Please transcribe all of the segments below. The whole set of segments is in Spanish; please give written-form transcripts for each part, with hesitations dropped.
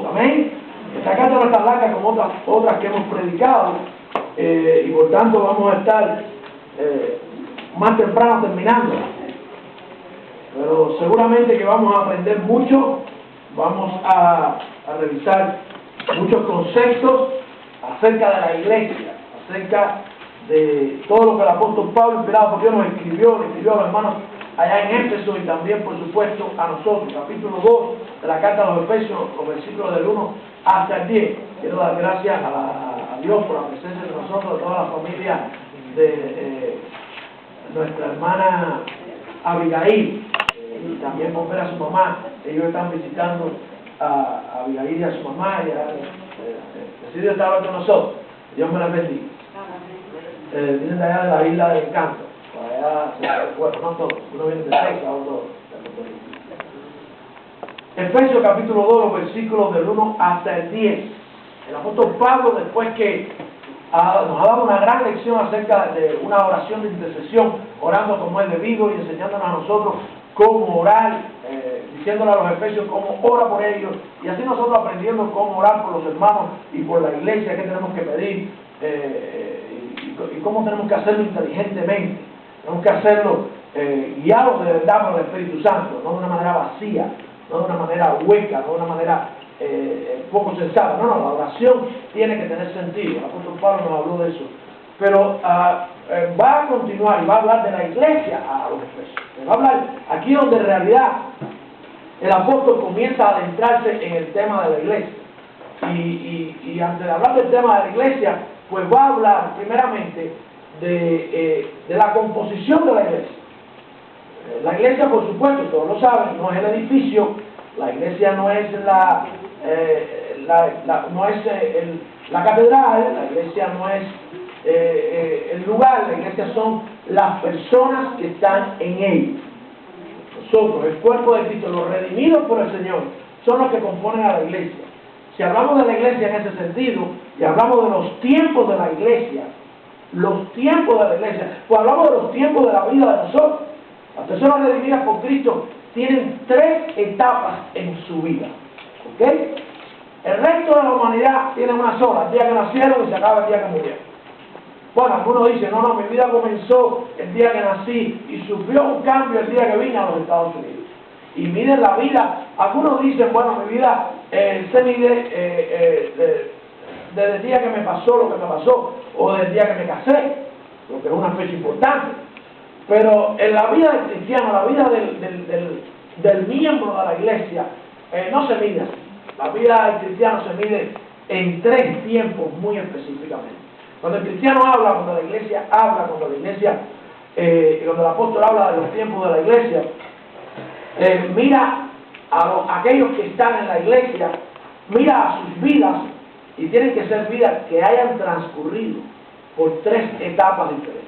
Amén. Esta carta no es tan larga como otras que hemos predicado, y por tanto vamos a estar más temprano terminando. Pero seguramente que vamos a aprender mucho, vamos a revisar muchos conceptos acerca de la iglesia, acerca de todo lo que el apóstol Pablo, inspirado por Dios, nos escribió, le escribió a los hermanos allá en Éfeso y también, por supuesto, a nosotros. Capítulo 2 de la carta a los Efesios, los versículos del 1 hasta el 10. Quiero dar gracias a Dios por la presencia de nosotros, de toda la familia de nuestra hermana Abigail, y también por ver a su mamá. Ellos están visitando a Abigail y a su mamá, y decidió estar con nosotros. Dios me la bendiga. Vienen de allá de la isla del Encanto. Bueno, no todos, uno viene de Texas, otro de Puerto Rico. Efesios capítulo 2, los versículos del 1 hasta el 10. El apóstol Pablo, después que nos ha dado una gran lección acerca de una oración de intercesión, orando como es debido y enseñándonos a nosotros cómo orar, diciéndole a los efesios cómo ora por ellos, y así nosotros aprendiendo cómo orar por los hermanos y por la iglesia, qué tenemos que pedir, y cómo tenemos que hacerlo inteligentemente. Tenemos que hacerlo guiados de verdad por el Espíritu Santo, no de una manera vacía, no de una manera hueca, no de una manera poco sensata. No, la oración tiene que tener sentido. El apóstol Pablo nos habló de eso. Pero va a continuar y va a hablar de la iglesia a los Efesios. Va a hablar aquí donde en realidad el apóstol comienza a adentrarse en el tema de la iglesia. Y antes de hablar del tema de la iglesia, pues va a hablar primeramente de la composición de la iglesia. La iglesia, por supuesto, todos lo saben, no es el edificio, la iglesia no es la catedral, la iglesia no es el lugar, la iglesia son las personas que están en ella. Nosotros, el cuerpo de Cristo, los redimidos por el Señor, son los que componen a la iglesia. Si hablamos de la iglesia en ese sentido, y hablamos de los tiempos de la iglesia, pues hablamos de los tiempos de la vida de nosotros. Las personas redimidas por Cristo tienen 3 etapas en su vida. ¿Ok? El resto de la humanidad tiene una sola: el día que nacieron y se acaba el día que murieron. Bueno, algunos dicen, no, mi vida comenzó el día que nací y sufrió un cambio el día que vine a los Estados Unidos. Y miden la vida. Algunos dicen, bueno, mi vida se mide desde el día que me pasó lo que me pasó, o desde el día que me casé, lo que es una fecha importante. Pero en la vida del cristiano, la vida del miembro de la iglesia, no se mide así. La vida del cristiano se mide en 3 tiempos muy específicamente. Cuando el cristiano habla, cuando la iglesia habla, cuando el apóstol habla de los tiempos de la iglesia, mira a aquellos que están en la iglesia, mira a sus vidas, y tienen que ser vidas que hayan transcurrido por 3 etapas diferentes.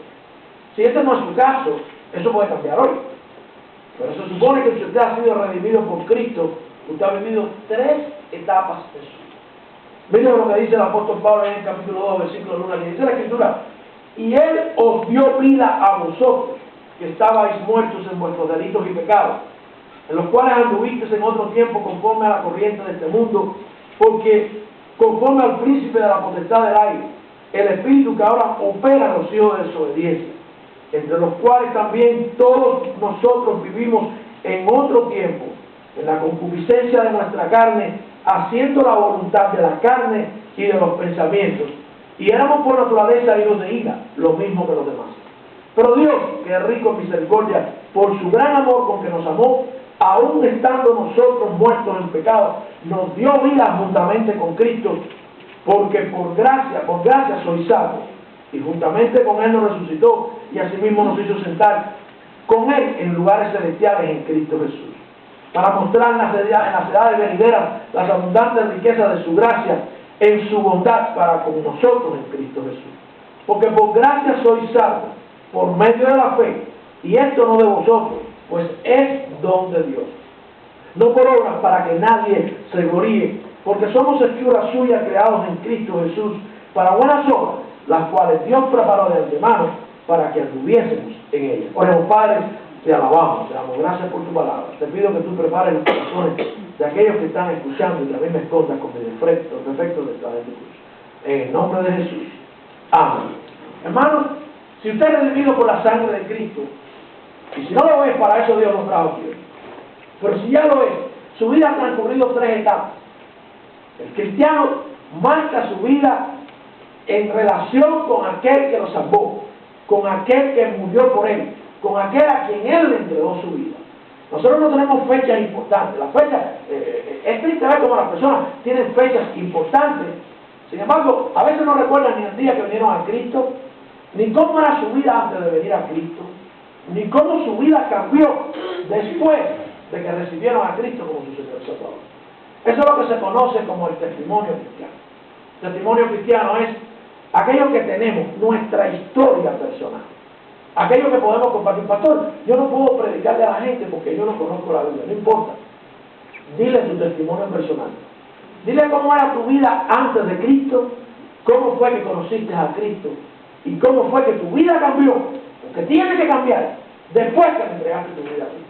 Si este no es su caso, eso puede cambiar hoy. Pero se supone que si usted ha sido redimido por Cristo, usted ha vivido 3 etapas de su vida. Miren lo que dice el apóstol Pablo en el capítulo 2, versículo 1, que dice la Escritura: y Él os dio vida a vosotros, que estabais muertos en vuestros delitos y pecados, en los cuales anduvisteis en otro tiempo conforme a la corriente de este mundo, porque conforme al príncipe de la potestad del aire, el espíritu que ahora opera en los hijos de desobediencia, entre los cuales también todos nosotros vivimos en otro tiempo, en la concupiscencia de nuestra carne, haciendo la voluntad de la carne y de los pensamientos, y éramos por naturaleza hijos de ira, lo mismo que los demás. Pero Dios, que es rico en misericordia, por su gran amor con que nos amó, aún estando nosotros muertos en pecado, nos dio vida juntamente con Cristo, porque por gracia sois salvos, y juntamente con Él nos resucitó, y asimismo nos hizo sentar con Él en lugares celestiales en Cristo Jesús, para mostrar en las edades venideras las abundantes riquezas de su gracia, en su bondad para con nosotros en Cristo Jesús. Porque por gracia sois salvos, por medio de la fe, y esto no de vosotros, pues es don de Dios, no por obras para que nadie se gloríe, porque somos hechura suya, creados en Cristo Jesús para buenas obras, las cuales Dios preparó de antemano para que anduviésemos en ellas. Oremos, Padre, te alabamos, te damos gracias por tu palabra. Te pido que tú prepares los corazones de aquellos que están escuchando y también me escondas con mis defectos de esta discurso. En el nombre de Jesús. Amén. Hermanos, si usted es redimido por la sangre de Cristo, y si no lo es, para eso Dios nos trajo aquí. Pero si ya lo es, su vida ha transcurrido 3 etapas. El cristiano marca su vida en relación con aquel que lo salvó, con aquel que murió por él, con aquel a quien él le entregó su vida. Nosotros no tenemos fechas importantes. Las fechas, es triste ver cómo las personas tienen fechas importantes. Sin embargo, a veces no recuerdan ni el día que vinieron a Cristo, ni cómo era su vida antes de venir a Cristo, ni cómo su vida cambió después de que recibieron a Cristo como su Señor y Salvador. Eso es lo que se conoce como el testimonio cristiano. El testimonio cristiano es aquello que tenemos, nuestra historia personal. Aquello que podemos compartir. Pastor, yo no puedo predicarle a la gente porque yo no conozco la Biblia. No importa. Dile tu testimonio personal. Dile cómo era tu vida antes de Cristo, cómo fue que conociste a Cristo y cómo fue que tu vida cambió, porque tiene que cambiar después que le entregaste tu vida a Cristo.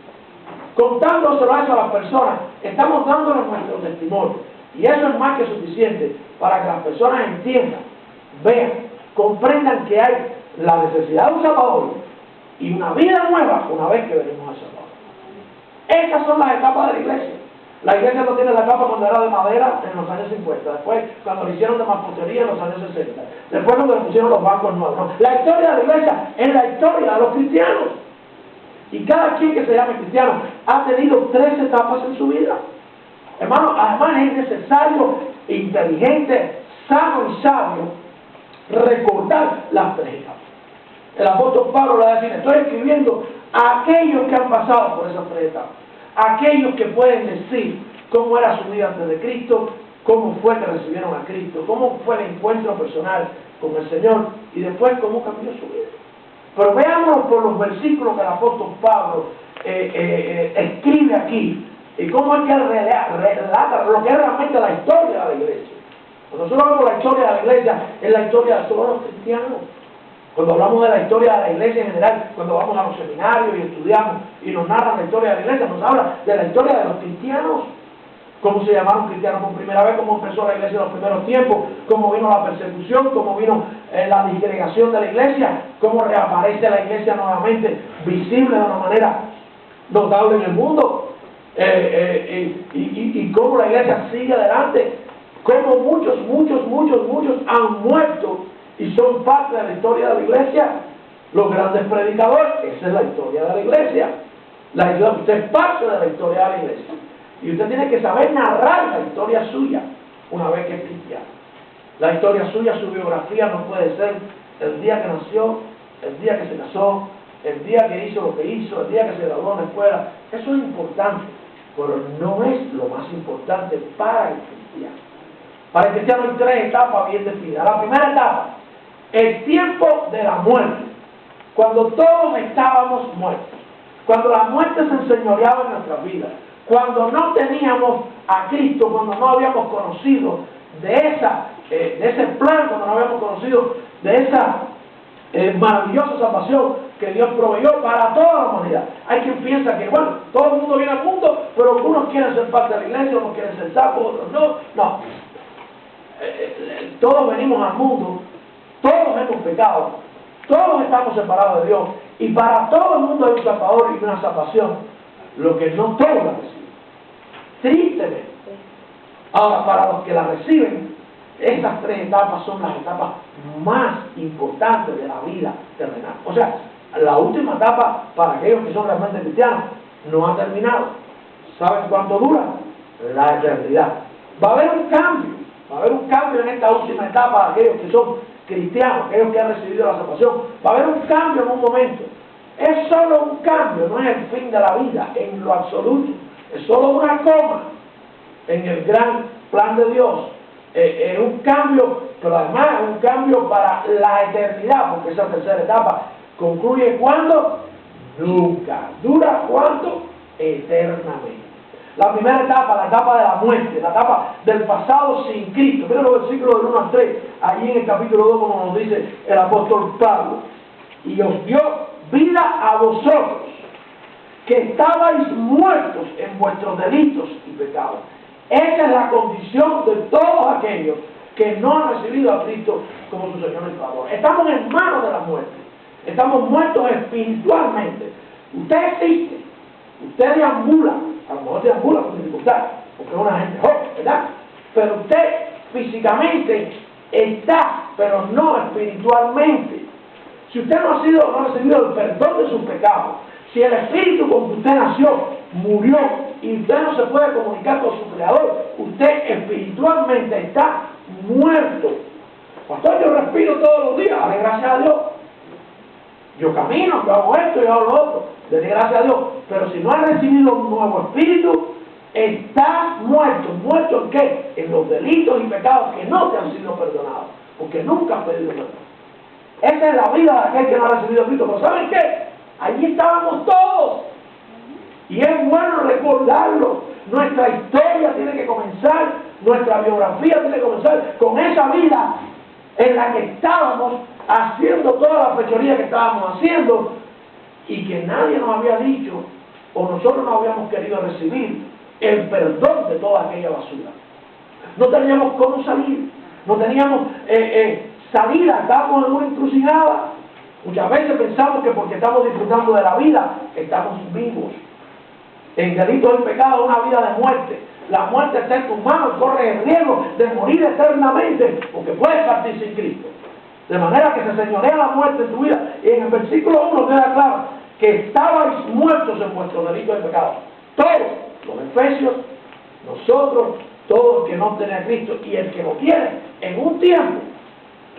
Contándoselo eso a las personas, estamos dándoles nuestro testimonio. Y eso es más que suficiente para que las personas entiendan, vean, comprendan que hay la necesidad de un Salvador y una vida nueva una vez que venimos al Salvador. Estas son las etapas de la iglesia. La iglesia no tiene la etapa cuando era de madera en los años 50, después cuando lo hicieron de mampostería en los años 60, después cuando le pusieron los bancos nuevos. No. La historia de la iglesia es la historia de los cristianos. Y cada quien que se llame cristiano ha tenido 3 etapas en su vida. Hermano, además es necesario, inteligente, sano y sabio recordar las 3 etapas. El apóstol Pablo le va a decir, estoy escribiendo a aquellos que han pasado por esas 3 etapas. Aquellos que pueden decir cómo era su vida antes de Cristo, cómo fue que recibieron a Cristo, cómo fue el encuentro personal con el Señor y después cómo cambió su vida. Pero veámonos por los versículos que el apóstol Pablo escribe aquí y cómo es que él relata lo que es realmente la historia de la iglesia. Cuando nosotros vemos la historia de la iglesia, es la historia de todos los cristianos. Cuando hablamos de la historia de la iglesia en general, cuando vamos a los seminarios y estudiamos y nos narran la historia de la iglesia, nos habla de la historia de los cristianos. Cómo se llamaron cristianos por primera vez, cómo empezó la iglesia en los primeros tiempos, cómo vino la persecución, cómo vino la disgregación de la iglesia, cómo reaparece la iglesia nuevamente visible de una manera notable en el mundo, y cómo la iglesia sigue adelante, cómo muchos han muerto y son parte de la historia de la iglesia. Los grandes predicadores, esa es la historia de la iglesia. Usted es parte de la historia de la iglesia. Y usted tiene que saber narrar la historia suya una vez que es cristiano. La historia suya, su biografía no puede ser el día que nació, el día que se casó, el día que hizo lo que hizo, el día que se graduó en la escuela. Eso es importante, pero no es lo más importante para el cristiano. Para el cristiano hay 3 etapas bien definidas. La primera etapa, el tiempo de la muerte, cuando todos estábamos muertos, cuando la muerte se enseñoreaba en nuestras vidas, cuando no teníamos a Cristo, cuando no habíamos conocido de ese plan, cuando no habíamos conocido de esa maravillosa salvación que Dios proveyó para toda la humanidad. Hay quien piensa que, bueno, todo el mundo viene al mundo, pero unos quieren ser parte de la iglesia, unos quieren ser salvos, otros no. No. Todos venimos al mundo, todos hemos pecado, todos estamos separados de Dios, y para todo el mundo hay un salvador y una salvación. Lo que no todos la reciben. Tristemente. Ahora, para los que la reciben, estas 3 etapas son las etapas más importantes de la vida terrenal. O sea, la última etapa para aquellos que son realmente cristianos no ha terminado. ¿Saben cuánto dura? La eternidad. Va a haber un cambio en esta última etapa de aquellos que son cristianos, aquellos que han recibido la salvación. Va a haber un cambio en un momento. Es solo un cambio, no es el fin de la vida en lo absoluto. Es solo una coma en el gran plan de Dios. Es un cambio, pero además es un cambio para la eternidad, porque esa tercera etapa concluye ¿cuándo? Nunca. ¿Dura cuánto? Eternamente. La primera etapa, la etapa de la muerte, la etapa del pasado sin Cristo. Miren los versículos del 1 al 3, allí en el capítulo 2, como nos dice el apóstol Pablo. Y os dio vida a vosotros que estabais muertos en vuestros delitos y pecados. Esa es la condición de todos aquellos que no han recibido a Cristo como su Señor y Salvador. Estamos en manos de la muerte. Estamos muertos espiritualmente. Usted existe. Usted deambula. A lo mejor deambula con dificultad, porque es una gente joven, ¿verdad? Pero usted físicamente está, pero no espiritualmente. Si usted no ha recibido el perdón de sus pecados, si el espíritu con que usted nació murió y usted no se puede comunicar con su creador, usted espiritualmente está muerto. Pastor, yo respiro todos los días, dale gracias a Dios. Yo camino, yo hago esto, yo hago lo otro, dale gracias a Dios. Pero si no has recibido un nuevo espíritu, estás muerto. ¿Muerto en qué? En los delitos y pecados que no te han sido perdonados, porque nunca has pedido perdón. Esa es la vida de aquel que no ha recibido a Cristo. Pero ¿saben qué? Allí estábamos todos. Y es bueno recordarlo. Nuestra historia tiene que comenzar, nuestra biografía tiene que comenzar con esa vida en la que estábamos haciendo toda la fechoría que estábamos haciendo y que nadie nos había dicho o nosotros no habíamos querido recibir el perdón de toda aquella basura. No teníamos cómo salir, no teníamos salida, estábamos en una encrucijada. Muchas veces pensamos que porque estamos disfrutando de la vida, estamos vivos. En delito del pecado, una vida de muerte. La muerte está en tus manos, corres el riesgo de morir eternamente, porque puedes partir sin Cristo. De manera que se señorea la muerte en tu vida. Y en el versículo 1 queda claro que estabais muertos en vuestros delitos del pecado. Todos, los efesios, nosotros, todo el que no tiene a Cristo y el que lo tiene, en un tiempo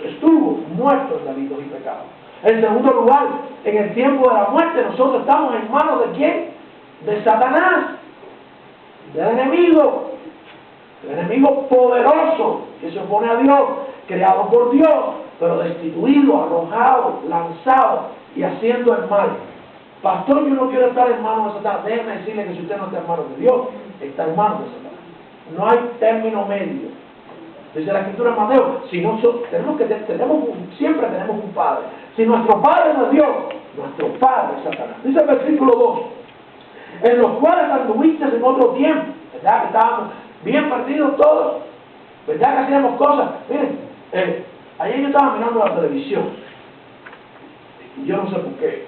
estuvo muerto en delitos y pecados. En segundo lugar, en el tiempo de la muerte, nosotros estamos en manos de ¿quién? De Satanás, del enemigo poderoso que se opone a Dios, creado por Dios, pero destituido, arrojado, lanzado y haciendo el mal. Pastor, yo no quiero estar en manos de Satanás. Déjeme decirle que si usted no está en manos de Dios, está en manos de Satanás. No hay término medio. Dice la Escritura en Mateo, si nosotros siempre tenemos un Padre. Si nuestro Padre no es Dios, nuestro Padre es Satanás. Dice el versículo 2, en los cuales anduviste en otro tiempo, ¿verdad? Que estábamos bien perdidos todos, ¿verdad? Que hacíamos cosas. Miren, ayer yo estaba mirando la televisión, y yo no sé por qué,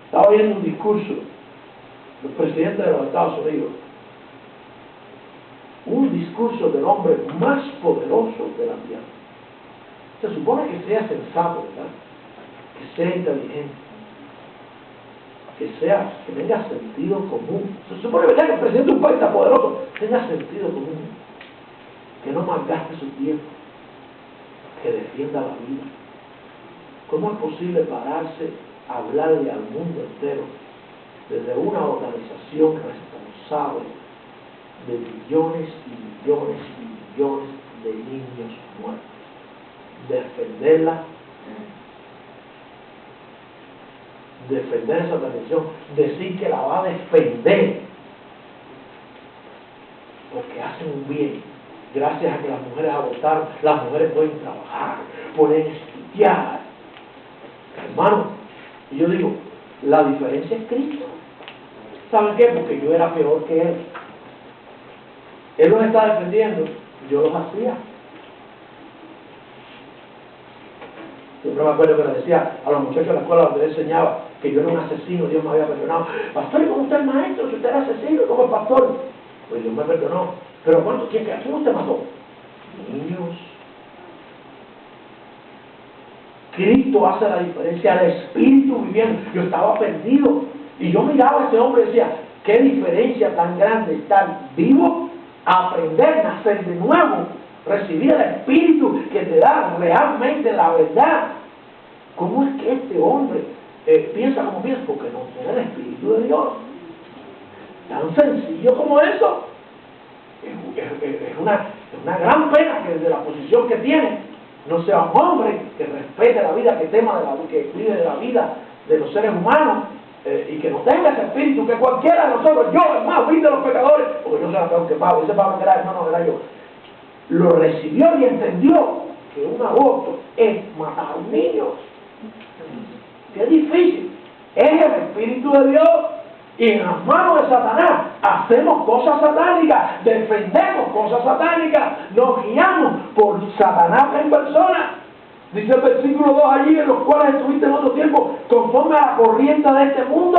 estaba oyendo un discurso del presidente de los Estados Unidos, un discurso del hombre más poderoso de la tierra. Se supone que sea sensato, ¿verdad? Que sea inteligente, que tenga sentido común. Se supone, ¿verdad?, que el presidente de un país tan poderoso tenga sentido común, que no malgaste su tiempo, que defienda la vida. ¿Cómo es posible pararse a hablarle al mundo entero desde una organización responsable de millones y millones y millones de niños muertos? Defenderla, defender esa organización, decir que la va a defender porque hacen un bien, gracias a que las mujeres abortaron, las mujeres pueden trabajar, pueden estudiar. Hermano, y yo digo, la diferencia es Cristo. ¿Saben qué? Porque yo era peor que Él. Él los está defendiendo, yo los hacía. Siempre me acuerdo que le decía a los muchachos de la escuela donde él enseñaba que yo era un asesino, Dios me había perdonado. Pastor, ¿y cómo usted es maestro? Si usted era asesino, ¿cómo es pastor? Pues Dios me perdonó. ¿Pero quién usted mató? Niños. Cristo hace la diferencia, el Espíritu viviendo. Yo estaba perdido y yo miraba a ese hombre y decía, qué diferencia tan grande estar vivo, aprender, nacer de nuevo, recibir el Espíritu que te da realmente la verdad. ¿Cómo es que este hombre piensa como piensa? Porque no tiene el Espíritu de Dios. Tan sencillo como eso. Es una gran pena que desde la posición que tiene no sea un hombre que respete la vida, que tema de la vida, que cuide de la vida de los seres humanos, y que no tenga ese espíritu que cualquiera de nosotros, yo el más vil de los pecadores, porque yo soy peor que Pablo, ese Pablo que era hermano, era yo, lo recibió y entendió que un aborto es matar a un niño. Qué difícil. es el Espíritu de Dios. Y en las manos de Satanás hacemos cosas satánicas, defendemos cosas satánicas, nos guiamos por Satanás en persona. Dice el versículo 2 allí, en los cuales estuviste en otro tiempo, conforme a la corriente de este mundo.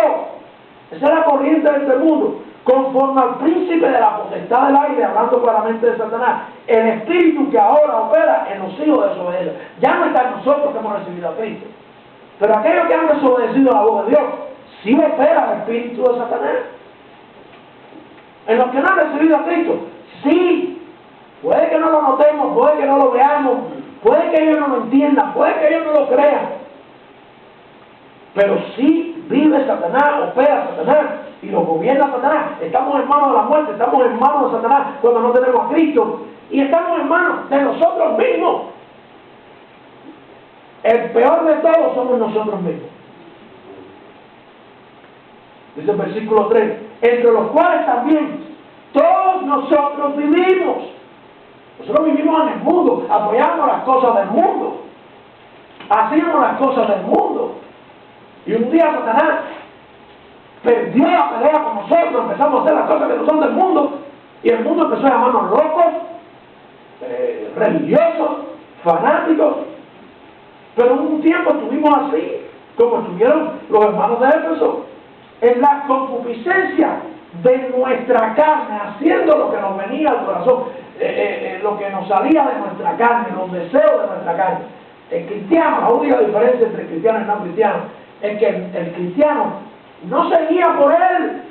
Esa es la corriente de este mundo. Conforme al príncipe de la potestad del aire, hablando claramente de Satanás, el espíritu que ahora opera en los hijos de desobediencia. Ya no está en nosotros que hemos recibido a Cristo. Pero aquellos que han desobedecido la voz de Dios, sí opera el espíritu de Satanás. En los que no han recibido a Cristo, sí. Puede que no lo notemos, puede que no lo veamos, puede que ellos no lo entiendan, puede que ellos no lo crean. Pero sí vive Satanás, opera Satanás y lo gobierna Satanás. Estamos en manos de la muerte, estamos en manos de Satanás cuando no tenemos a Cristo. Y estamos en manos de nosotros mismos. El peor de todos somos nosotros mismos. Dice el versículo 3, entre los cuales también todos nosotros vivimos. Nosotros vivimos en el mundo, apoyamos las cosas del mundo, hacíamos las cosas del mundo. Y un día Satanás perdió la pelea con nosotros, empezamos a hacer las cosas que no son del mundo, y el mundo empezó a llamarnos locos, religiosos, fanáticos. Pero en un tiempo estuvimos así, como estuvieron los hermanos de Éfeso, en la concupiscencia de nuestra carne, haciendo lo que nos venía al corazón, lo que nos salía de nuestra carne, los deseos de nuestra carne. El cristiano, la única diferencia entre cristiano y no cristiano, es que el cristiano no se guía por él.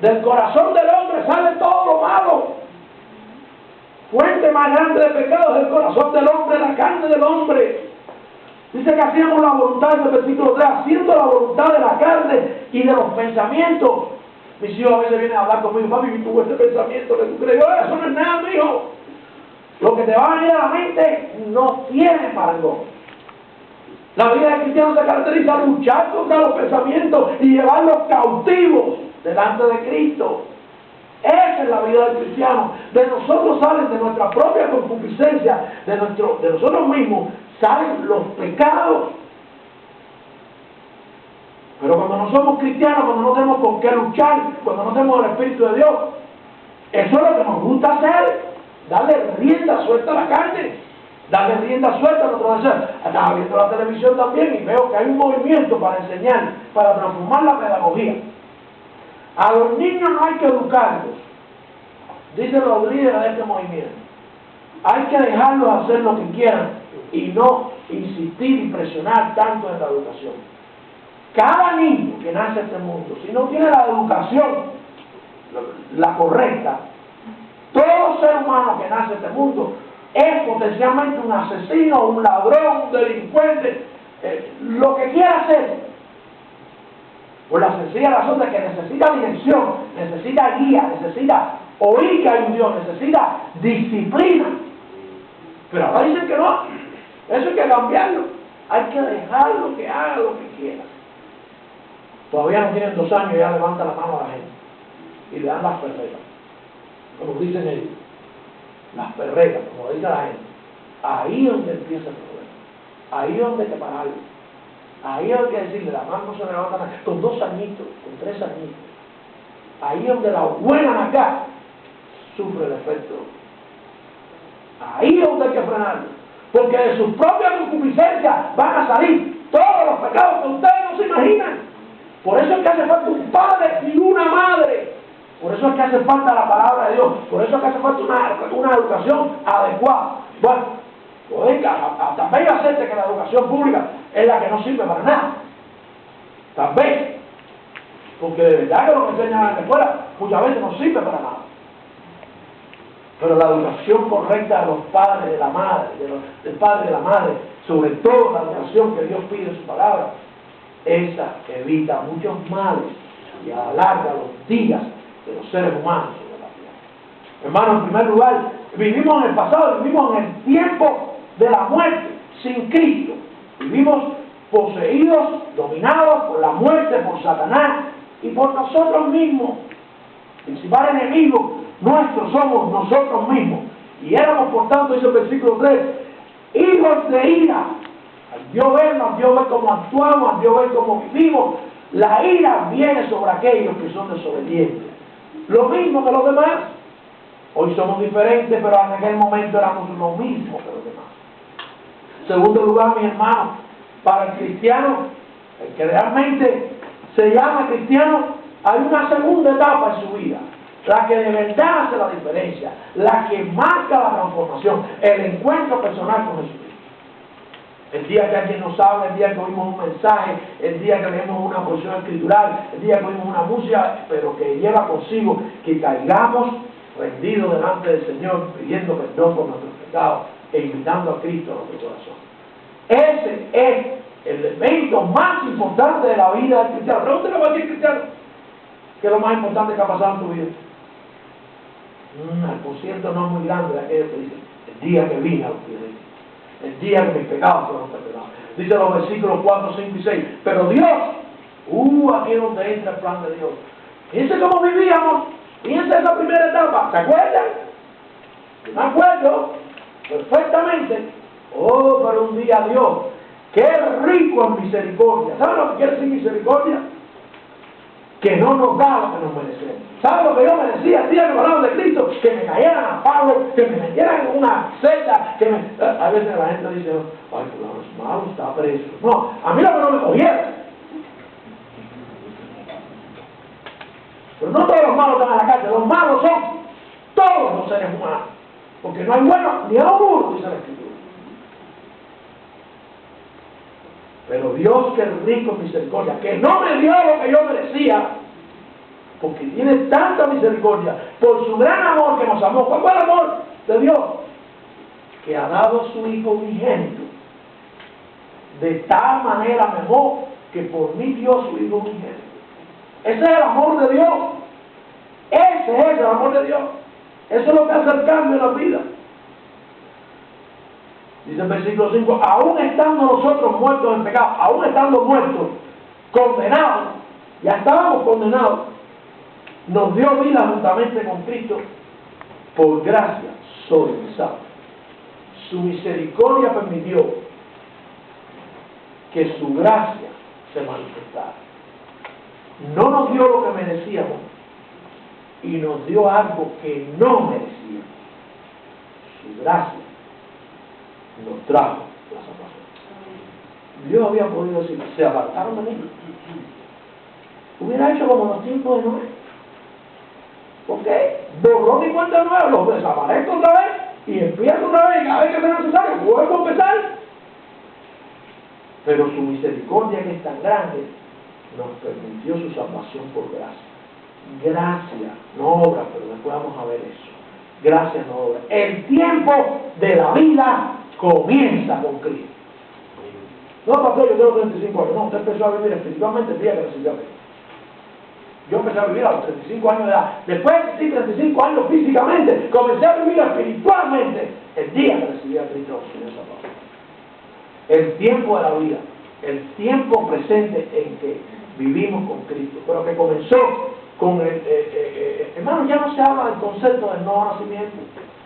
Del corazón del hombre sale todo lo malo. Fuente más grande de pecados es el corazón del hombre, la carne del hombre. Dice que hacíamos la voluntad, en el versículo 3, haciendo la voluntad de la carne y de los pensamientos. Mis hijos a veces vienen a hablar conmigo, papi, tuvo este pensamiento que tú crees, eso no es nada, mi hijo. Lo que te va a venir a la mente no tiene parangón. La vida del cristiano se caracteriza a luchar contra los pensamientos y llevarlos cautivos delante de Cristo. Esa es la vida del cristiano. De nosotros salen, de nuestra propia concupiscencia, de nosotros mismos, salen los pecados. Pero cuando no somos cristianos, cuando no tenemos con qué luchar, cuando no tenemos el Espíritu de Dios, eso es lo que nos gusta hacer, darle rienda suelta a la carne, darle rienda suelta a nuestro deseo. Estaba viendo la televisión también y veo que hay un movimiento para enseñar, para transformar la pedagogía. A los niños no hay que educarlos, dicen los líderes de este movimiento. Hay que dejarlos hacer lo que quieran y no insistir y presionar tanto en la educación. Cada niño que nace en este mundo, si no tiene la educación, la correcta, todo ser humano que nace en este mundo es potencialmente un asesino, un ladrón, un delincuente, lo que quiera hacer. Por la sencilla razón de que necesita dirección, necesita guía, necesita oír que hay un Dios, necesita disciplina. Pero ahora dicen que no, eso hay que cambiarlo. Hay que dejarlo que haga lo que quiera. Todavía no tienen 2 años y ya levanta la mano a la gente y le dan las perretas, como dicen ellos, las perretas, como dice la gente. Ahí es donde empieza el problema, ahí es donde hay que pararlo, ahí hay que decirle, la mano no se levanta nada, con 2 añitos, con 3 añitos, ahí es donde la buena acá sufre el efecto, ahí es donde hay que frenarlo, porque de sus propias concupiscencias van a salir todos los pecados que ustedes no se imaginan. Por eso es que hace falta un padre y una madre. Por eso es que hace falta la palabra de Dios. Por eso es que hace falta una educación adecuada. Bueno, pues también acepte que la educación pública es la que no sirve para nada. También. Porque de verdad que lo que enseñan en la escuela muchas veces no sirve para nada. Pero la educación correcta de los padres, de la madre, del padre y de la madre, sobre todo la educación que Dios pide en su palabra, esa evita muchos males y alarga los días de los seres humanos sobre la tierra. Hermanos, en primer lugar, vivimos en el pasado, vivimos en el tiempo de la muerte sin Cristo. Vivimos poseídos, dominados por la muerte, por Satanás y por nosotros mismos. El principal enemigo nuestro somos nosotros mismos. Y éramos, por tanto, dice el versículo 3, hijos de ira. Al Dios ver cómo actuamos, al Dios ver cómo vivimos, La ira viene sobre aquellos que son desobedientes. Lo mismo que los demás. Hoy somos diferentes, pero en aquel momento éramos lo mismo que los demás. Segundo lugar, mi hermano, para el cristiano, el que realmente se llama cristiano, hay una segunda etapa en su vida, la que de verdad hace la diferencia, la que marca la transformación, el encuentro personal con Jesucristo. El día que alguien nos habla, el día que oímos un mensaje, el día que leemos una porción escritural, el día que oímos una música, pero que lleva consigo que caigamos rendidos delante del Señor, pidiendo perdón por nuestros pecados e invitando a Cristo a nuestro corazón. Ese es el evento más importante de la vida del cristiano. Pregúntale a cualquier cristiano, ¿qué es lo más importante que ha pasado en tu vida? El concierto no es muy grande de aquellos que dicen, el día que vine a los pies de Cristo, el día que mis pecados fueron perdonados. Dice los versículos 4, 5 y 6, pero Dios, aquí es donde entra el plan de Dios. Fíjense cómo vivíamos, fíjense esa primera etapa, ¿se acuerdan? Yo me acuerdo perfectamente. Pero un día Dios, que es rico en misericordia. ¿Saben lo que quiere decir misericordia? Que no nos da lo que nos merecemos. ¿Saben lo que yo merecía el día que me hablaron de Cristo? Que me cayeran a palo, que me metieran en una celda, que me... A veces la gente dice, ay, fulano es malo, está preso. No, a mí lo que no me cogieron. Pero no todos los malos están en la cárcel, los malos son todos los seres humanos. Porque no hay bueno ni a uno, dice la Escritura. Pero Dios, que es rico en misericordia, que no me dio lo que yo merecía, porque tiene tanta misericordia, por su gran amor que nos amó. ¿Cuál fue el amor de Dios? Que ha dado a su Hijo unigénito. De tal manera mejor que por mí dio su Hijo unigénito. Ese es el amor de Dios. Ese es el amor de Dios. Eso es lo que hace el cambio en la vida. Dice el versículo 5, aún estando nosotros muertos en pecado, aún estando muertos, condenados, ya estábamos condenados, nos dio vida juntamente con Cristo, por gracia soy salvo. Su misericordia permitió que su gracia se manifestara. No nos dio lo que merecíamos y nos dio algo que no merecíamos. Su gracia nos trajo la salvación. Dios había podido decir, se apartaron de mí. Hubiera hecho como en los tiempos de Noé. ¿Por qué? Borró mi cuenta nueva, los desaparezco otra vez y empiezo otra vez y cada vez que sea necesario vuelvo a empezar. Pero su misericordia, que es tan grande, nos permitió su salvación por gracia. Gracia, no obra, pero después vamos a ver eso. Gracia, no obra. El tiempo de la vida comienza con Cristo. No, pastor, yo tengo 35 años. No, usted empezó a vivir espiritualmente el día que recibió a Cristo. Yo empecé a vivir a los 35 años de edad. Después de 35 años físicamente, comencé a vivir espiritualmente el día que recibí a Cristo como Señor Salvador. El tiempo de la vida, el tiempo presente en que vivimos con Cristo, pero que comenzó con hermano, ya no se habla del concepto del nuevo nacimiento.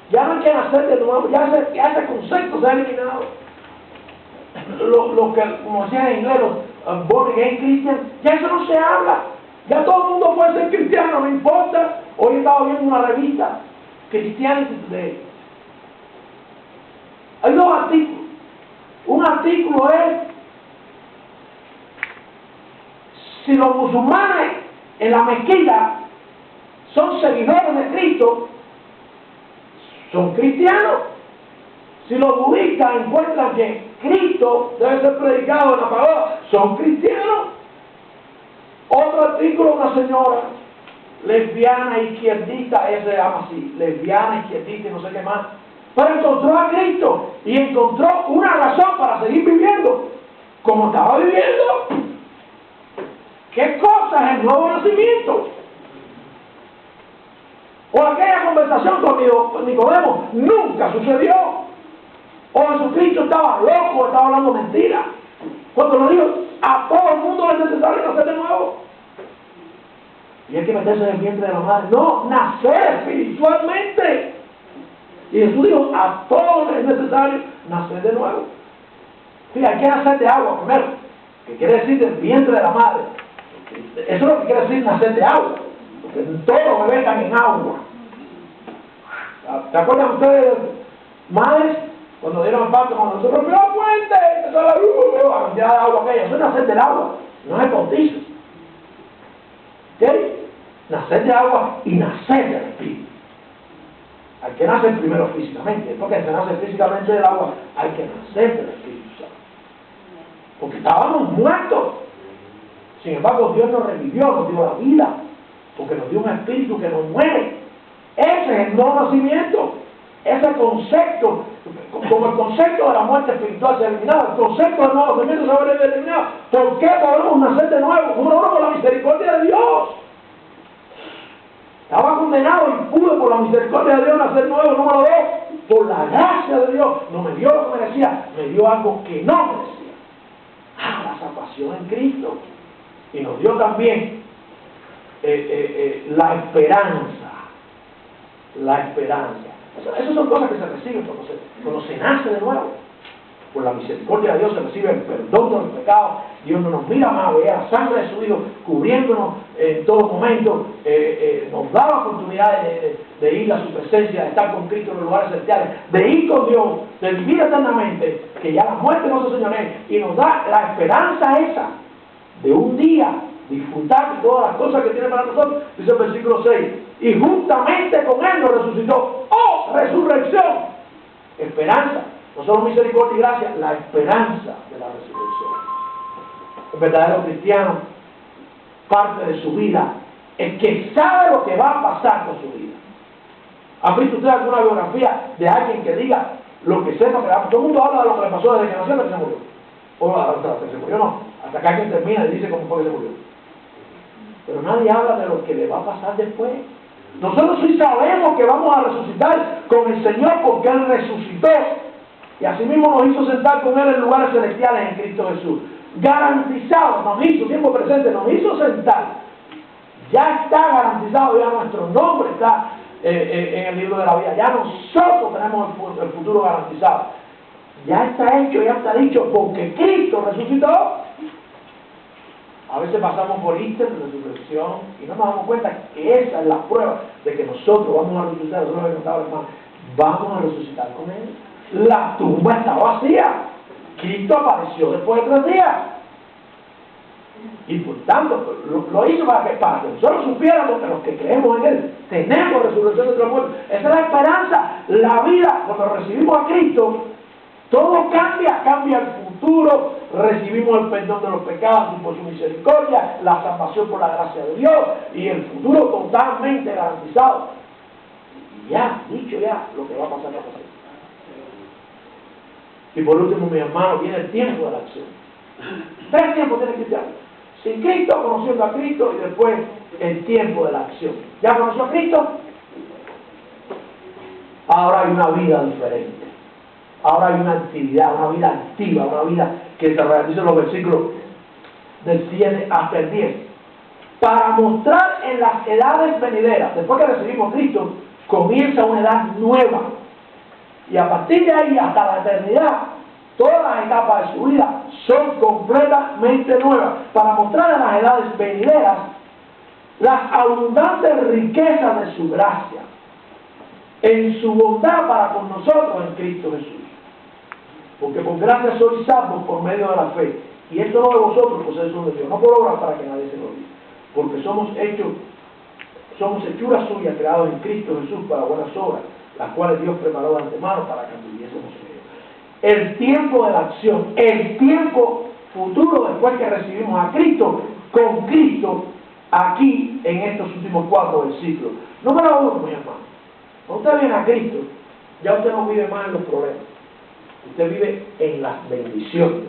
Ya no hay que nacer de nuevo, ya ese concepto se ha eliminado. Lo que, como decían en inglés, los born again Christians, ya eso no se habla. Ya todo el mundo puede ser cristiano, no importa. Hoy estaba viendo una revista, Christianity Today. Hay dos artículos. Un artículo es si los musulmanes en la mezquita son seguidores de Cristo, son cristianos. Si los budistas encuentran que Cristo debe ser predicado en la pagoda, son cristianos. Otro artículo, una señora lesbiana, izquierdista, ella se llama así, lesbiana, izquierdista y no sé qué más, pero encontró a Cristo y encontró una razón para seguir viviendo como estaba viviendo. ¿Qué cosa es el nuevo nacimiento? O aquella conversación con Nicodemo nunca sucedió. O Jesucristo estaba loco, estaba hablando mentira. Cuando lo dijo, a todo el mundo es necesario nacer de nuevo. Y hay que meterse en el vientre de la madre. No, nacer espiritualmente. Y Jesús dijo, a todos es necesario nacer de nuevo. Sí, hay que nacer de agua primero, que quiere decir del vientre de la madre. Eso es lo que quiere decir nacer de agua. Porque todos bebetan en agua. ¿Se acuerdan ustedes, madres, cuando dieron el parto, cuando se rompió la fuente, empezó la cantidad de agua aquella? Eso es nacer del agua, no es bautizo. ¿Ok? Nacer de agua y nacer del Espíritu. Hay que nacer primero físicamente, porque se nace físicamente del agua, hay que nacer del Espíritu Santo. Porque estábamos muertos. Sin embargo, Dios nos revivió, nos dio la vida, porque nos dio un espíritu que nos muere. Ese es el nuevo nacimiento. Ese concepto, como el concepto de la muerte espiritual se ha eliminado, el concepto del nuevo nacimiento se ha eliminado. ¿Por qué podemos nacer de nuevo? Número uno, por la misericordia de Dios. Estaba condenado y pude por la misericordia de Dios nacer nuevo. Número dos, por la gracia de Dios. No me dio lo que merecía, me dio algo que no merecía. La salvación en Cristo. Y nos dio también la esperanza. La esperanza. Esas son cosas que se reciben cuando se nace de nuevo. Por la misericordia de Dios se recibe el perdón de los pecados. Dios no nos mira más, ve la sangre de su Hijo cubriéndonos en todo momento. Nos da la oportunidad de ir a su presencia, de estar con Cristo en los lugares celestiales, de ir con Dios, de vivir eternamente, que ya la muerte no se señoree, y nos da la esperanza esa de un día disfrutar de todas las cosas que tiene para nosotros. Dice el versículo 6, y juntamente con Él nos resucitó. ¡Oh, resurrección! Esperanza, no solo misericordia y gracia, la esperanza de la resurrección. El verdadero cristiano, parte de su vida es que sabe lo que va a pasar con su vida. ¿Ha visto usted alguna biografía de alguien que diga lo que sepa que va a pasar? Todo el mundo habla de lo que le pasó desde que nació hasta que se murió. O hasta que se murió no, hasta que alguien termina y dice cómo fue que se murió. Pero nadie habla de lo que le va a pasar después. Nosotros sí sabemos que vamos a resucitar con el Señor porque Él resucitó. Y asimismo nos hizo sentar con Él en lugares celestiales en Cristo Jesús. Garantizado, nos hizo, tiempo presente, nos hizo sentar. Ya está garantizado, ya nuestro nombre está en el libro de la vida. Ya nosotros tenemos el futuro garantizado. Ya está hecho, ya está dicho, porque Cristo resucitó. A veces pasamos por Easter, resurrección, y no nos damos cuenta que esa es la prueba de que nosotros vamos a resucitar. Nosotros hemos contado, hermano, vamos a resucitar con Él. La tumba está vacía. Cristo apareció después de 3 días. Y por tanto, lo hizo para que nosotros supiéramos que los que creemos en Él tenemos resurrección de nuestros muertos. Esa es la esperanza. La vida, cuando recibimos a Cristo, todo cambia, cambia el futuro, recibimos el perdón de los pecados por su misericordia, la salvación por la gracia de Dios y el futuro totalmente garantizado. Y ya, dicho ya, lo que va a pasar va a pasar. Y por último, mi hermano, viene el tiempo de la acción. 3 tiempos tiene cristiano. Sin Cristo, conociendo a Cristo, y después el tiempo de la acción. ¿Ya conoció a Cristo? Ahora hay una vida diferente. Ahora hay una actividad, una vida activa, una vida que se realiza en los versículos del 7 hasta el 10. Para mostrar en las edades venideras, después que recibimos a Cristo, comienza una edad nueva. Y a partir de ahí hasta la eternidad, todas las etapas de su vida son completamente nuevas. Para mostrar en las edades venideras las abundantes riquezas de su gracia, en su bondad para con nosotros en Cristo Jesús. Porque por gracia sois salvos por medio de la fe. Y esto no de vosotros, pues es de Dios. No por obras para que nadie se lo diga. Porque somos hechuras suyas, creados en Cristo Jesús para buenas obras, las cuales Dios preparó de antemano para que anduviésemos en ellos. El tiempo de la acción, el tiempo futuro después que recibimos a Cristo, con Cristo, aquí en estos últimos 4 versículos. Número 1, mi hermano. Cuando usted viene a Cristo, ya usted no vive más en los problemas. Usted vive en las bendiciones.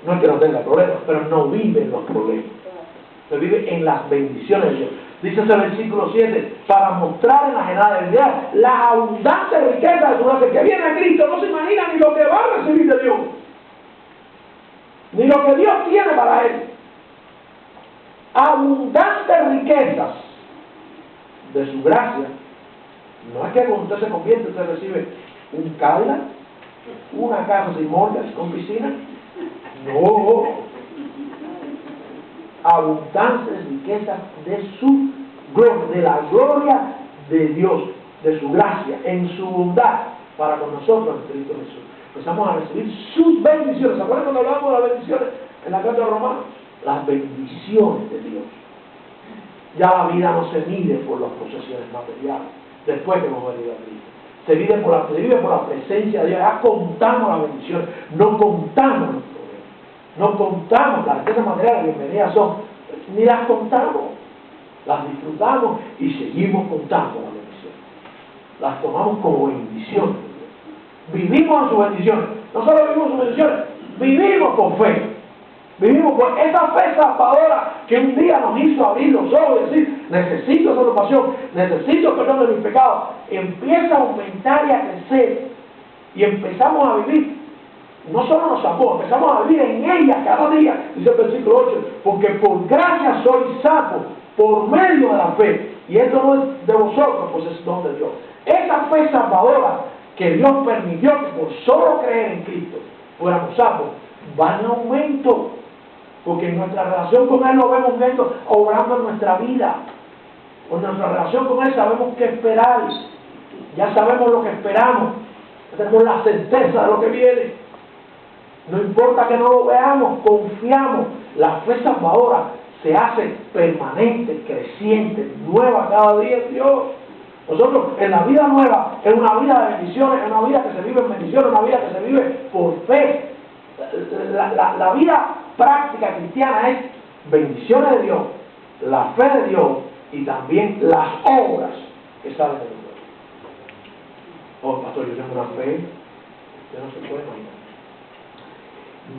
No es que no tenga problemas, pero no vive en los problemas. Usted vive en las bendiciones de Dios. Dice ese versículo 7, para mostrar en las edades de Dios las abundantes riquezas de su gracia. Que viene a Cristo no se imagina ni lo que va a recibir de Dios, ni lo que Dios tiene para él. Abundantes riquezas de su gracia. No es que cuando usted se convierte, usted recibe un Cadillac, una casa sin morgas, con piscina. No. abundantes riquezas de su gloria, de la gloria de Dios, de su gracia, en su bondad para con nosotros en Cristo Jesús. Empezamos a recibir sus bendiciones. ¿Se acuerdan cuando hablábamos de las bendiciones en la carta de Romanos? Las bendiciones de Dios. Ya la vida no se mide por las posesiones materiales, después que hemos venido a Cristo. Se vive por la presencia de Dios. Ya contamos las bendiciones, no contamos los problemas, no contamos las riquezas materiales, bienvenidas son, ni las contamos, las disfrutamos y seguimos contando las bendiciones. Las tomamos como bendiciones. Vivimos en sus bendiciones. No solo vivimos en sus bendiciones, vivimos con fe. Vivimos por esa fe salvadora que un día nos hizo abrir los ojos y decir, necesito salvación, necesito perdón de mis pecados. Empieza a aumentar y a crecer. Y empezamos a vivir. No solo nos salvó, empezamos a vivir en ella cada día, dice el versículo 8, porque por gracia soy salvo, por medio de la fe. Y esto no es de vosotros, pues es don de Dios. Esa fe salvadora que Dios permitió que por solo creer en Cristo fuéramos salvos, va en aumento. Porque en nuestra relación con Él lo vemos viendo, obrando en nuestra vida. Con nuestra relación con Él sabemos qué esperar. Ya sabemos lo que esperamos. Tenemos la certeza de lo que viene. No importa que no lo veamos, confiamos. La fe salvadora se hace permanente, creciente, nueva cada día en Dios. Nosotros en la vida nueva, es una vida de bendiciones, es una vida que se vive en bendiciones, una vida que se vive por fe. La vida práctica cristiana es bendiciones de Dios, la fe de Dios y también las obras que salen de Dios. Oh, pastor, yo tengo una fe, usted no se puede imaginar.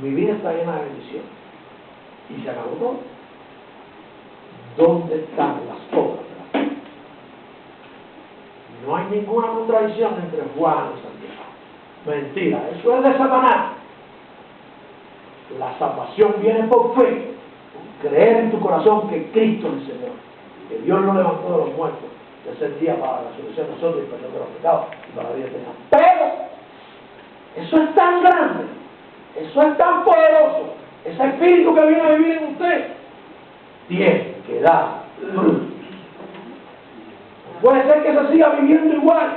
Mi vida está llena de bendiciones y se acabó todo. ¿Dónde están las obras de la fe? No hay ninguna contradicción entre Juan y Santiago. Mentira, eso es de Satanás. La salvación viene por fe, por creer en tu corazón que Cristo es el Señor, que Dios lo levantó de los muertos, de ese día para la solución de nosotros y perdón de los pecados y para la vida eterna. Pero eso es tan grande, eso es tan poderoso, ese espíritu que viene a vivir en usted tiene que dar fruto. No puede ser que se siga viviendo igual,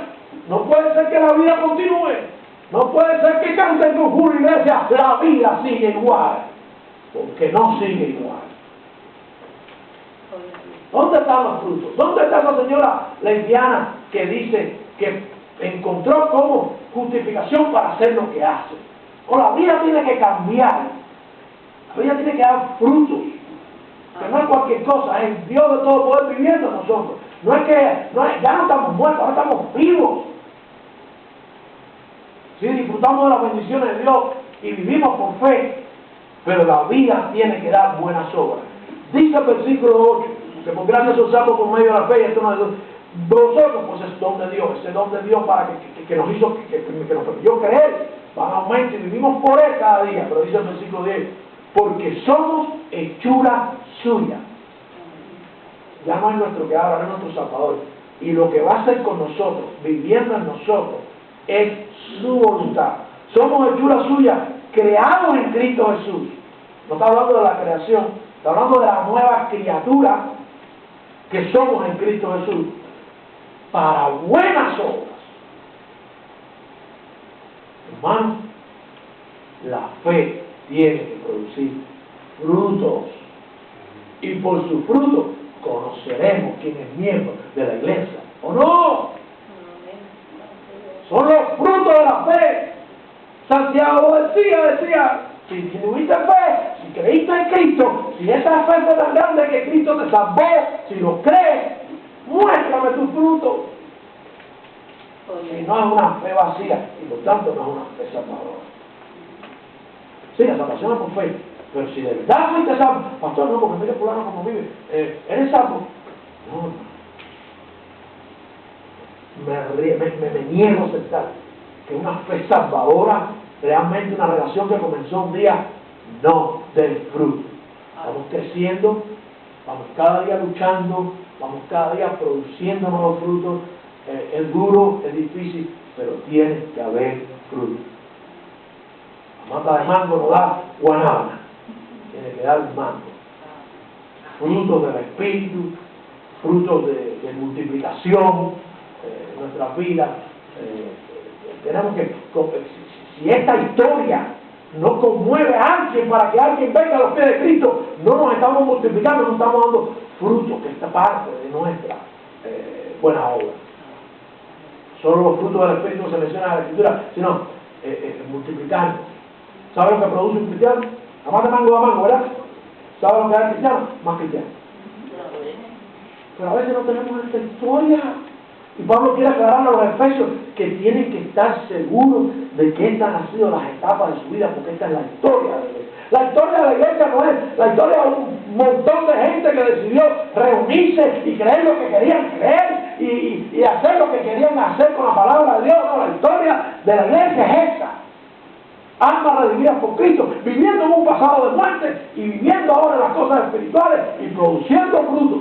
no puede ser que la vida continúe. No puede ser que cante en tu iglesia, la vida sigue igual, porque no sigue igual. ¿Dónde están los frutos? ¿Dónde está esa señora lesbiana que dice que encontró como justificación para hacer lo que hace? O la vida tiene que cambiar, la vida tiene que dar frutos, que no es cualquier cosa, es Dios de todo poder viviendo en nosotros. Ya no estamos muertos, ahora estamos vivos. Si disfrutamos de las bendiciones de Dios y vivimos por fe, pero la vida tiene que dar buenas obras. Dice el versículo 8, que por gracia son salvos por medio de la fe, y esto no es vosotros, pues es don de Dios, ese don de Dios para que nos hizo, que nos permitió creer, va en aumento y vivimos por Él cada día. Pero dice el versículo 10, porque somos hechura suya. Ya no es nuestro creador, ahora es nuestro Salvador. Y lo que va a hacer con nosotros, viviendo en nosotros, es su voluntad. Somos hechura suya, creados en Cristo Jesús. No está hablando de la creación, está hablando de la nueva criatura que somos en Cristo Jesús, para buenas obras. Hermano, la fe tiene que producir frutos, y por sus frutos conoceremos quién es miembro de la iglesia o no. Son los frutos de la fe. Santiago decía, si tuviste fe, si creíste en Cristo, si esa fe fue tan grande que Cristo te salvó, si lo crees, muéstrame tus frutos. Si no es una fe vacía, y por tanto no es una fe salvadora. Sí, la salvación es por fe, pero si de verdad fuiste salvo, pastor, no, porque mire fulano como vive, ¿eres salvo? No. Me niego a aceptar que una fe salvadora, realmente una relación que comenzó un día, no del fruto. Vamos creciendo, vamos cada día luchando, vamos cada día produciendo nuevos frutos. Es duro, es difícil, pero tiene que haber fruto. La mata de mango no da guanábana, tiene que dar mango. frutos del Espíritu, frutos de multiplicación en nuestras vidas. Tenemos que, si esta historia no conmueve a alguien para que alguien venga a los pies de Cristo, no nos estamos multiplicando, no estamos dando fruto, que esta parte de nuestra buena obra. Solo los frutos del Espíritu no se mencionan en la Escritura, sino multiplicar. ¿Sabe lo que produce un cristiano? Además de mango a mango, ¿verdad? ¿Sabe lo que es el cristiano? Más cristiano. Pero a veces no tenemos esta historia. Y Pablo quiere aclarar a los efesios que tienen que estar seguros de que estas han sido las etapas de su vida, porque esta es la historia de la iglesia. La historia de la iglesia no es la historia de un montón de gente que decidió reunirse y creer lo que querían creer y hacer lo que querían hacer con la palabra de Dios. No, la historia de la iglesia es esta. Almas redimidas por Cristo, viviendo en un pasado de muerte y viviendo ahora las cosas espirituales y produciendo frutos.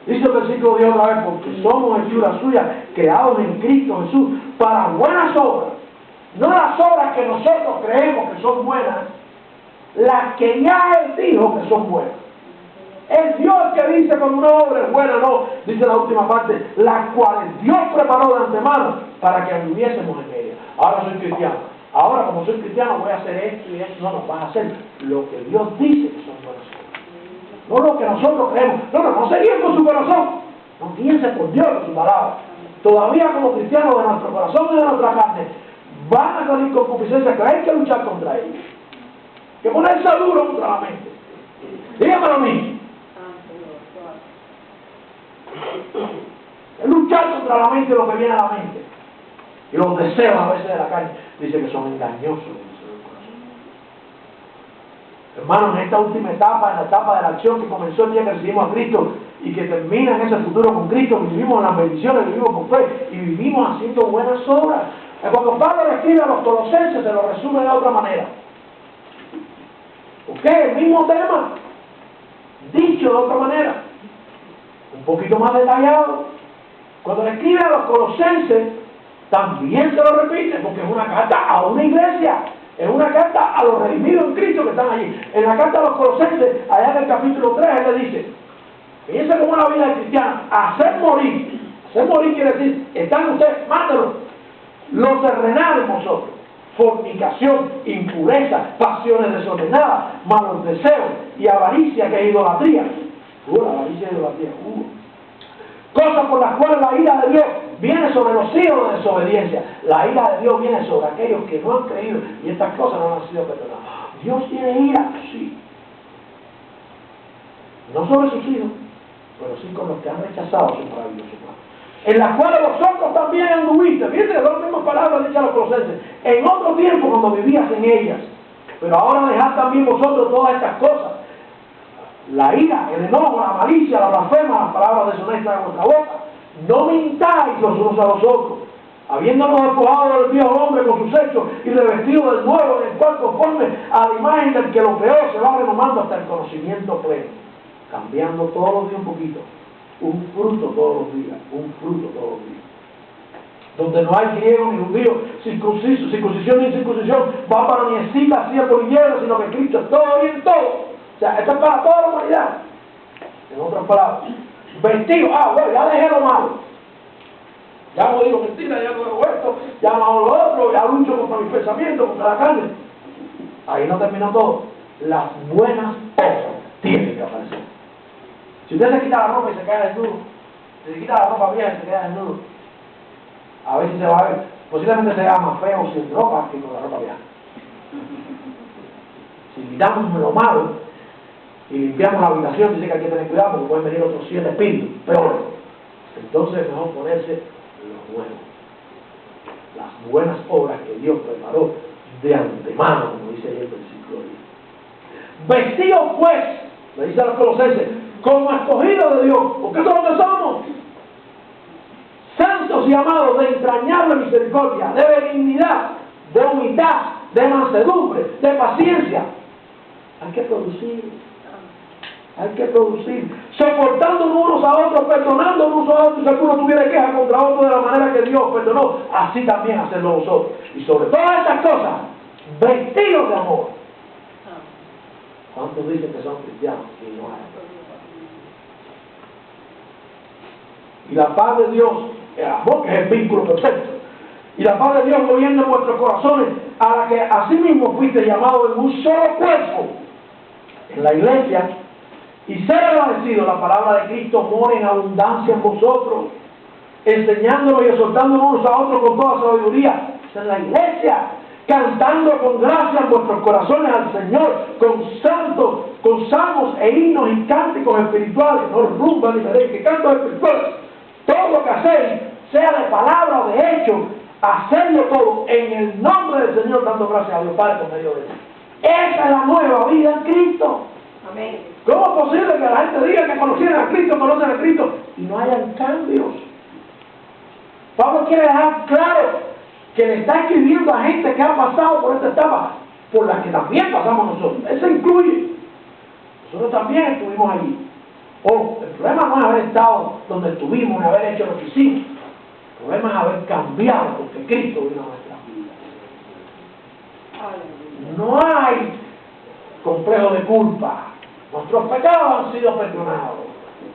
Dice el versículo de otra vez, porque somos hechura suya, creados en Cristo Jesús, para buenas obras. No las obras que nosotros creemos que son buenas, las que ya Él dijo que son buenas. Es Dios que dice cuando una obra es buena, no, dice la última parte, las cuales Dios preparó de antemano para que anduviésemos en ella. Ahora soy cristiano. Ahora como soy cristiano voy a hacer esto y esto. No, vas a hacer lo que Dios dice que son buenas obras. No lo que nosotros creemos. No se guíen con su corazón. No guíense por Dios con su palabra. Todavía como cristianos de nuestro corazón y de nuestra carne van a salir concupiscencias que hay que luchar contra ellos. Que ponerse duro contra la mente. Dígamelo a mí. Es luchar contra la mente lo que viene a la mente. Y los deseos a veces de la carne dice que son engañosos. Hermanos, en esta última etapa, en la etapa de la acción que comenzó el día que recibimos a Cristo y que termina en ese futuro con Cristo, vivimos las bendiciones, vivimos con fe y vivimos haciendo buenas obras. Cuando Pablo le escribe a los colosenses, se lo resume de otra manera. ¿Ok? El mismo tema, dicho de otra manera, un poquito más detallado. Cuando le escribe a los colosenses, también se lo repite, porque es una carta a una iglesia. Es una carta a los redimidos en Cristo que están allí. En la carta a los Colosenses, allá en el capítulo 3, él le dice, fíjense cómo es la vida de cristiano, hacer morir quiere decir, están ustedes, mátenlo, lo terrenal en vosotros, fornicación, impureza, pasiones desordenadas, malos deseos y avaricia, que es idolatría. La avaricia es idolatría. Cosas por las cuales la ira de Dios viene sobre los hijos de desobediencia. La ira de Dios viene sobre aquellos que no han creído y estas cosas no han sido perdonadas. Dios tiene ira, sí. No sobre sus hijos, pero sí con los que han rechazado su maravilloso plan. En las cuales vosotros también anduviste. Fíjense que son las mismas palabras dichas a los colosenses. En otro tiempo cuando vivías en ellas. Pero ahora dejad también vosotros todas estas cosas. La ira, el enojo, la malicia, la blasfema, las palabras deshonestas de vuestra boca. No mintáis los unos a los otros, habiéndonos despojado del viejo hombre con sus hechos y revestido del nuevo, en el cual conforme a la imagen del que lo creó se va renomando hasta el conocimiento pleno, cambiando todos los días un poquito, un fruto todos los días, un fruto todos los días. Donde no hay griego ni judío, circuncisión ni incircuncisión, bárbaro ni escita, siervo ni hierro, sino que Cristo es todo y en todo. O sea, esto es para toda la humanidad. En otras palabras, vestido, bueno, ya dejé lo malo. Ya no digo mentira, ya no hago esto, ya no hago lo otro, ya lucho contra mis pensamientos, contra la carne. Ahí no terminó todo. Las buenas obras tienen que aparecer. Si usted se quita la ropa y se queda desnudo, si se quita la ropa vieja y se queda desnudo, a ver si se va a ver. Posiblemente se vea más feo sin ropa que con la ropa vieja. Si quitamos lo malo y limpiamos la habitación, dice que hay que tener cuidado porque pueden venir otros 7 espíritus, peor. Entonces es mejor ponerse lo bueno. Las buenas obras que Dios preparó de antemano, como dice ahí el versículo 10. Vestidos pues, le dice a los colosenses, como escogidos de Dios, porque eso es lo que somos. Santos y amados, de entrañable misericordia, de benignidad, de humildad, de mansedumbre, de paciencia. Hay que producir. Hay que producir, soportándonos unos a otros, perdonándonos unos a otros. Si alguno tuviera queja contra otro de la manera que Dios perdonó, así también hacerlo vosotros. Y sobre todas estas cosas, vestidos de amor. ¿Cuántos dicen que son cristianos? Y no hay. Y la paz de Dios, el amor, que es el vínculo perfecto, y la paz de Dios gobierna en vuestros corazones, a la que asimismo fuiste llamados en un solo cuerpo en la iglesia, y ser agradecido. La palabra de Cristo mora en abundancia en vosotros, enseñándonos y exhortándonos unos a otros con toda sabiduría. En la iglesia, cantando con gracia en vuestros corazones al Señor, con salmos e himnos y cánticos espirituales, no rumba ni merengue, cantos espirituales. Todo lo que hacéis, sea de palabra o de hecho, hacerlo todo en el nombre del Señor, dando gracias a Dios Padre por medio de él. Esa es la nueva vida en Cristo. Amén. ¿Cómo es posible que la gente diga que conocen a Cristo y no hayan cambios? Pablo quiere dejar claro que le está escribiendo a gente que ha pasado por esta etapa, por la que también pasamos nosotros. Él se incluye. Nosotros también estuvimos allí. El problema no es haber estado donde estuvimos, ni haber hecho lo que hicimos. El problema es haber cambiado, porque Cristo vino a nuestras vidas. No hay complejo de culpa. Nuestros pecados han sido perdonados.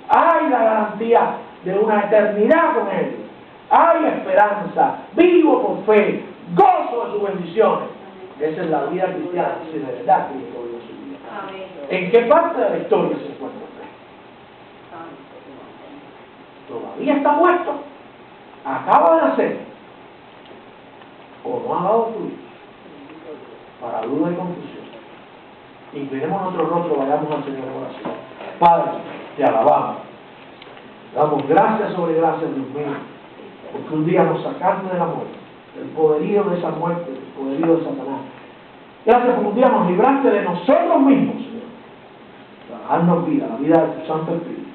Hay la garantía de una eternidad con Él. Hay esperanza, vivo por fe, gozo de sus bendiciones. Esa es la vida cristiana, si de verdad Cristo vive su vida. Amén. ¿En qué parte de la historia se encuentra usted? ¿Todavía está muerto? ¿Acaba de nacer? ¿O no ha dado fruto? Para duda y confusión. Inclinemos nuestro rostro, vayamos al Señor en oración. Padre, te alabamos. Damos gracias sobre gracias, Dios mío, porque un día nos sacaste de la muerte, del poderío de esa muerte, del poderío de Satanás. Gracias porque un día nos libraste de nosotros mismos, Señor, para darnos vida, la vida de tu Santo Espíritu,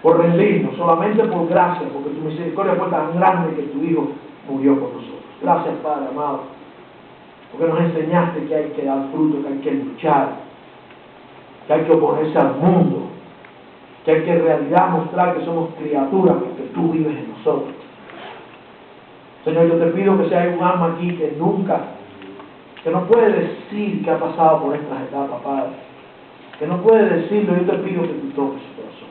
por rendirnos, solamente por gracia, porque tu misericordia fue tan grande que tu Hijo murió por nosotros. Gracias, Padre amado, porque nos enseñaste que hay que dar fruto, que hay que luchar, que hay que oponerse al mundo, que hay que en realidad mostrar que somos criaturas porque tú vives en nosotros. Señor, yo te pido que si hay un alma aquí que no puede decir que ha pasado por estas etapas, Padre, que no puede decirlo, yo te pido que tú toques su corazón.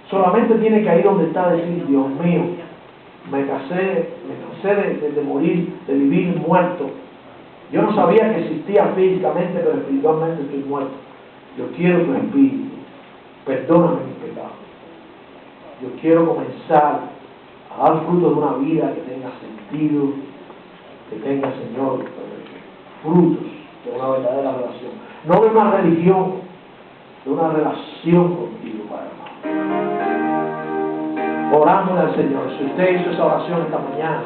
Solamente tiene que ir donde está decir, Dios mío, me cansé de morir, de vivir muerto. Yo no sabía que existía físicamente, pero espiritualmente estoy muerto. Yo quiero tu espíritu. Perdóname mis pecados. Yo quiero comenzar a dar fruto de una vida que tenga sentido, que tenga, Señor, frutos de una verdadera relación. No de una religión, de una relación contigo, Padre amado. Orándole al Señor. Si usted hizo esa oración esta mañana,